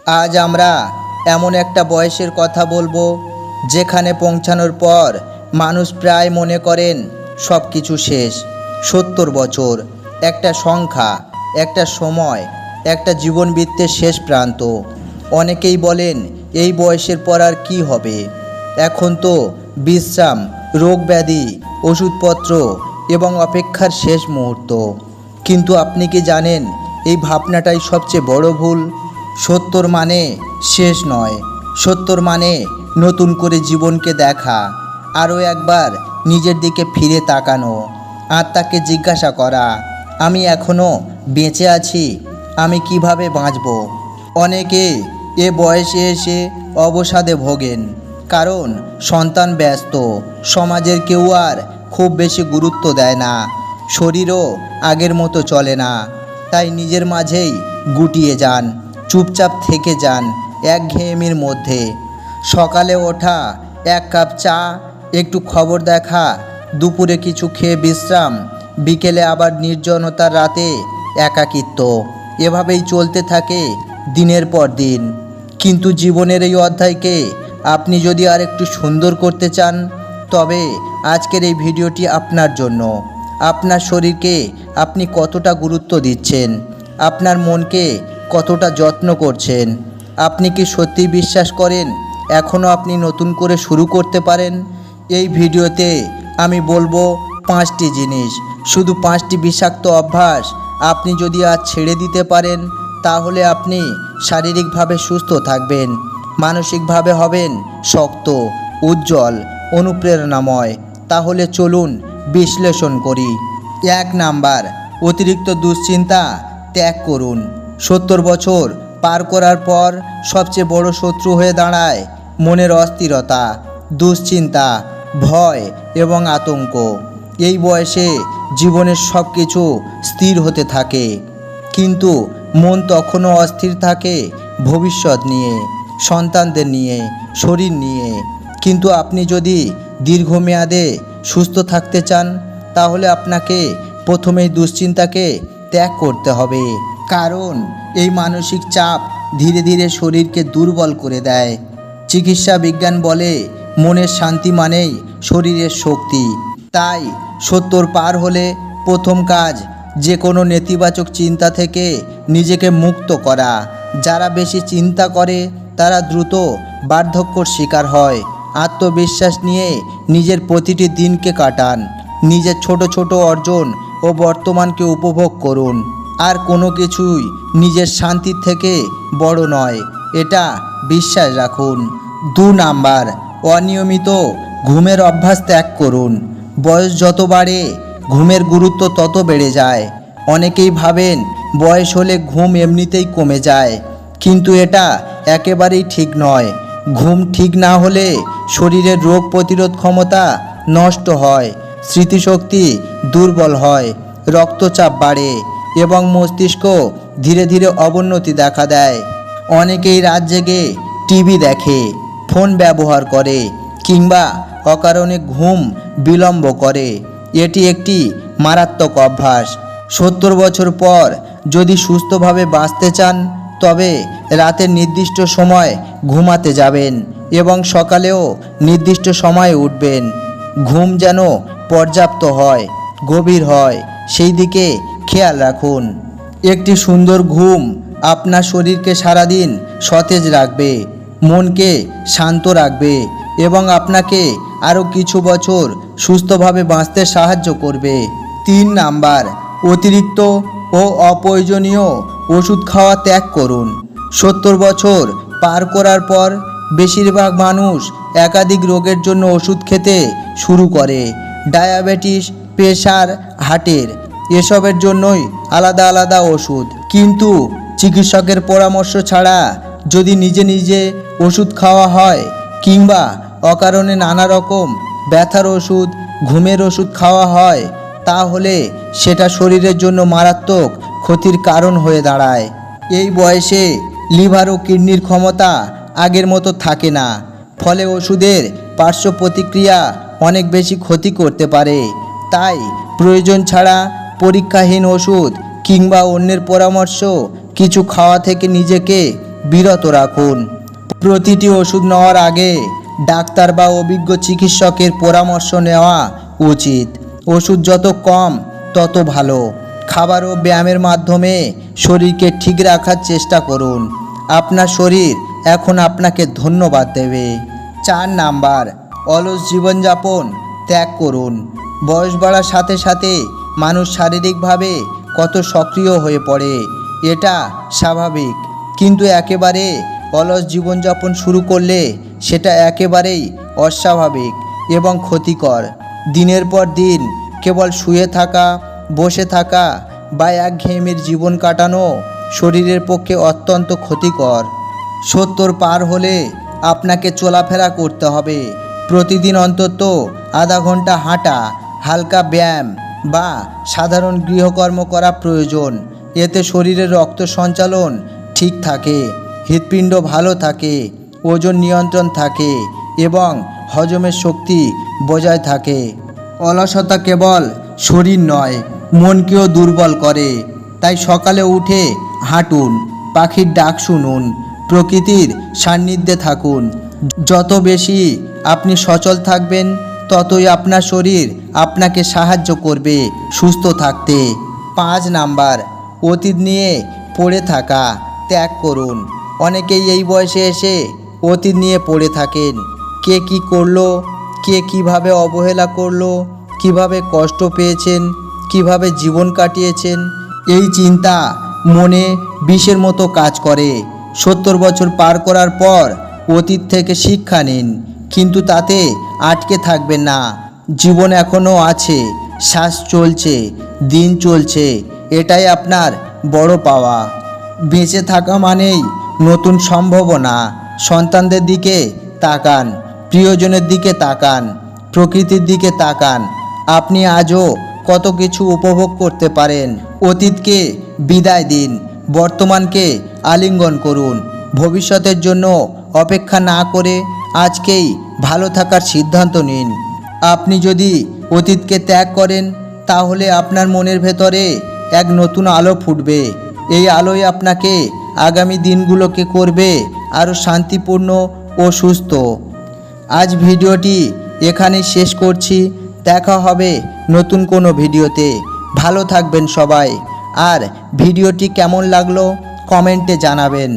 আজ আমরা এমন একটা বয়সের কথা বলবো যেখানে পৌঁছানোর পর মানুষ প্রায় মনে করেন সব কিছু শেষ। 70 বছর একটা সংখ্যা, একটা সময়, একটা জীবনবৃত্তের শেষ প্রান্ত। অনেকেই বলেন এই বয়সের পর আর কী হবে। এখন তো বিশ্রাম, রোগ ব্যাধি, ওষুধপত্র এবং অপেক্ষার শেষ মুহূর্ত। কিন্তু আপনি কি জানেন এই ভাবনাটাই সবচেয়ে বড় ভুল। 70 মানে শেষ নয়, 70 মানে নতুন করে জীবনকে দেখা, আরও একবার নিজের দিকে ফিরে তাকানো, আত্মাকে জিজ্ঞাসা করা, আমি এখনও বেঁচে আছি, আমি কিভাবে বাঁচব। অনেকে এ বয়সে এসে অবসাদে ভোগেন, কারণ সন্তান ব্যস্ত, সমাজের কেউ আর খুব বেশি গুরুত্ব দেয় না, শরীরও আগের মতো চলে না। তাই নিজের মাঝেই গুটিয়ে যান, চুপচাপ থেকে যান একঘেয়েমির মধ্যে। সকালে ওঠা, এক কাপ চা, একটু খবর দেখা, দুপুরে কিছু খেয়ে বিশ্রাম, বিকেলে আবার নির্জনতার রাতে একাকিত্ব, এভাবেই চলতে থাকে দিনের পর দিন। কিন্তু জীবনের এই অধ্যায়কে আপনি যদি আর একটু সুন্দর করতে চান, তবে আজকের এই ভিডিওটি আপনার জন্য। আপনার শরীরকে আপনি কতটা গুরুত্ব দিচ্ছেন, আপনার মনকে কতটা যত্ন করছেন, আপনি কি সত্যি বিশ্বাস করেন এখনও আপনি নতুন করে শুরু করতে পারেন? এই ভিডিওতে আমি বলবো 5টি জিনিস, শুধু 5টি বিষাক্ত অভ্যাস আপনি যদি আজ ছেড়ে দিতে পারেন, তাহলে আপনি শারীরিকভাবে সুস্থ থাকবেন, মানসিকভাবে হবেন শক্ত, উজ্জ্বল, অনুপ্রেরণাময়। তাহলে চলুন বিশ্লেষণ করি। 1 নাম্বার, অতিরিক্ত দুশ্চিন্তা ত্যাগ করুন। 70 বছর পার করার পর সবচেয়ে বড় শত্রু হয়ে দাঁড়ায় মনের অস্থিরতা, দুশ্চিন্তা, ভয় এবং আতঙ্ক। এই বয়সে জীবনের সব কিছু স্থির হতে থাকে, কিন্তু মন তখনও অস্থির থাকে ভবিষ্যৎ নিয়ে, সন্তানদের নিয়ে, শরীর নিয়ে। কিন্তু আপনি যদি দীর্ঘমেয়াদে সুস্থ থাকতে চান, তাহলে আপনাকে প্রথমেই দুশ্চিন্তাকে ত্যাগ করতে হবে, কারণ এই মানসিক চাপ ধীরে ধীরে শরীরকে দুর্বল করে দেয়। চিকিৎসা বিজ্ঞান বলে মনের শান্তি মানেই শরীরের শক্তি। তাই 70 পার হলে প্রথম কাজ যে কোনো নেতিবাচক চিন্তা থেকে নিজেকে মুক্ত করা। যারা বেশি চিন্তা করে তারা দ্রুত বার্ধক্যর শিকার হয়। আত্মবিশ্বাস নিয়ে নিজের প্রতিটি দিনকে কাটান, নিজের ছোট ছোট অর্জন ও বর্তমানকে উপভোগ করুন। আর কোনো কিছুই নিজের শান্তির থেকে বড় নয়, এটা বিশ্বাস রাখুন। 2 নাম্বার, অনিয়মিত ঘুমের অভ্যাস ত্যাগ করুন। বয়স যত বাড়ে ঘুমের গুরুত্ব তত বেড়ে যায়। অনেকেই ভাবেন বয়স হলে ঘুম এমনিতেই কমে যায়, কিন্তু এটা একেবারেই ঠিক নয়। ঘুম ঠিক না হলে শরীরের রোগ প্রতিরোধ ক্ষমতা নষ্ট হয়, স্মৃতিশক্তি দুর্বল হয়, রক্তচাপ বাড়ে এবং মস্তিষ্ক ধীরে ধীরে অবনতি দেখা দেয়। অনেকেই রাত জেগে টিভি দেখে, ফোন ব্যবহার করে কিংবা অকারণে ঘুম বিলম্ব করে। এটি একটি মারাত্মক অভ্যাস। 70 বছর পর যদি সুস্থভাবে বাঁচতে চান, তবে রাতের নির্দিষ্ট সময় ঘুমাতে যাবেন এবং সকালেও নির্দিষ্ট সময়ে উঠবেন। ঘুম যেন পর্যাপ্ত হয়, গভীর হয়, সেই দিকে খেয়াল রাখুন। একটি সুন্দর ঘুম আপনার শরীরকে সারাদিন সতেজ রাখবে, মনকে শান্ত রাখবে এবং আপনাকে আরও কিছু বছর সুস্থভাবে বাঁচতে সাহায্য করবে। 3 নাম্বার, অতিরিক্ত ও অপ্রয়োজনীয় ওষুধ খাওয়া ত্যাগ করুন। 70 বছর পার করার পর বেশিরভাগ মানুষ একাধিক রোগের জন্য ওষুধ খেতে শুরু করে। ডায়াবেটিস, প্রেশার, হার্টের, এসবের জন্যই আলাদা আলাদা ওষুধ। কিন্তু চিকিৎসকের পরামর্শ ছাড়া যদি নিজে নিজে ওষুধ খাওয়া হয় কিংবা অকারণে নানা রকম ব্যথার ওষুধ, ঘুমের ওষুধ খাওয়া হয়, তাহলে সেটা শরীরের জন্য মারাত্মক ক্ষতির কারণ হয়ে দাঁড়ায়। এই বয়সে লিভার ও কিডনির ক্ষমতা আগের মতো থাকে না, ফলে ওষুধের পার্শ্ব প্রতিক্রিয়া অনেক বেশি ক্ষতি করতে পারে। তাই প্রয়োজন ছাড়া পরীক্ষাহীন ওষুধ কিংবা অন্যের পরামর্শ কিছু খাওয়া থেকে নিজেকে বিরত রাখুন। প্রতিটি ওষুধ নেওয়ার আগে ডাক্তার বা অভিজ্ঞ চিকিৎসকের পরামর্শ নেওয়া উচিত। ওষুধ যত কম তত ভালো। খাবার ও ব্যায়ামের মাধ্যমে শরীরকে ঠিক রাখার চেষ্টা করুন। আপনার শরীর এখন আপনাকে ধন্যবাদ দেবে। 4 নাম্বার, অলস জীবনযাপন ত্যাগ করুন। বয়স বাড়ার সাথে সাথে মানুষ শারীরিকভাবে কত সক্রিয় হয়ে পড়ে, এটা স্বাভাবিক। কিন্তু একেবারে অলস জীবনযাপন শুরু করলে সেটা একেবারেই অস্বাভাবিক এবং ক্ষতিকর। দিনের পর দিন কেবল শুয়ে থাকা, বসে থাকা বা একঘেয়েমির জীবন কাটানো শরীরের পক্ষে অত্যন্ত ক্ষতিকর। 70 পার হলে আপনাকে চলাফেরা করতে হবে। প্রতিদিন অন্তত আধা ঘন্টা হাঁটা, হালকা ব্যায়াম বা সাধারণ গৃহকর্ম করা প্রয়োজন। এতে শরীরের রক্ত সঞ্চালন ঠিক থাকে, হৃৎপিণ্ড ভালো থাকে, ওজন নিয়ন্ত্রণ থাকে এবং হজমের শক্তি বজায় থাকে। অলসতা কেবল শরীর নয়, মনকেও দুর্বল করে। তাই সকালে উঠে হাঁটুন, পাখির ডাক শুনুন, প্রকৃতির সান্নিধ্যে থাকুন। যত বেশি আপনি সচল থাকবেন ততই আপনার শরীর আপনাকে সাহায্য করবে সুস্থ থাকতে। 5 নাম্বার, অতীত নিয়ে পড়ে থাকা ত্যাগ করুন। অনেকেই এই বয়সে এসে অতীত নিয়ে পড়ে থাকেন। কে কি করলো, কে কিভাবে অবহেলা করলো, কিভাবে কষ্ট পেয়েছেন, কিভাবে জীবন কাটিয়েছেন, এই চিন্তা মনে বিষের মতো কাজ করে। 70 বছর পার করার পর অতীত থেকে শিক্ষা নিন, কিন্তু তাতে আটকে থাকবেন না। জীবন এখনও আছে, শ্বাস চলছে, দিন চলছে, এটাই আপনার বড় পাওয়া। বেঁচে থাকা মানেই নতুন সম্ভাবনা। সন্তানদের দিকে তাকান, প্রিয়জনের দিকে তাকান, প্রকৃতির দিকে তাকান। আপনি আজও কত কিছু উপভোগ করতে পারেন। অতীতকে বিদায় দিন, বর্তমানকে আলিঙ্গন করুন। ভবিষ্যতের জন্য অপেক্ষা না করে আজকেই ভালো থাকার সিদ্ধান্ত নিন। আপনি যদি অতীতকে ত্যাগ করেন তাহলে আপনার মনের ভেতরে এক নতুন আলো ফুটবে। এই আলোয় আপনাকে আগামী দিনগুলোকে করবে আরও শান্তিপূর্ণ ও সুস্থ। আজ ভিডিওটি এখানেই শেষ করছি। দেখা হবে নতুন কোনো ভিডিওতে। ভালো থাকবেন সবাই। আর ভিডিওটি কেমন লাগলো কমেন্টে জানাবেন।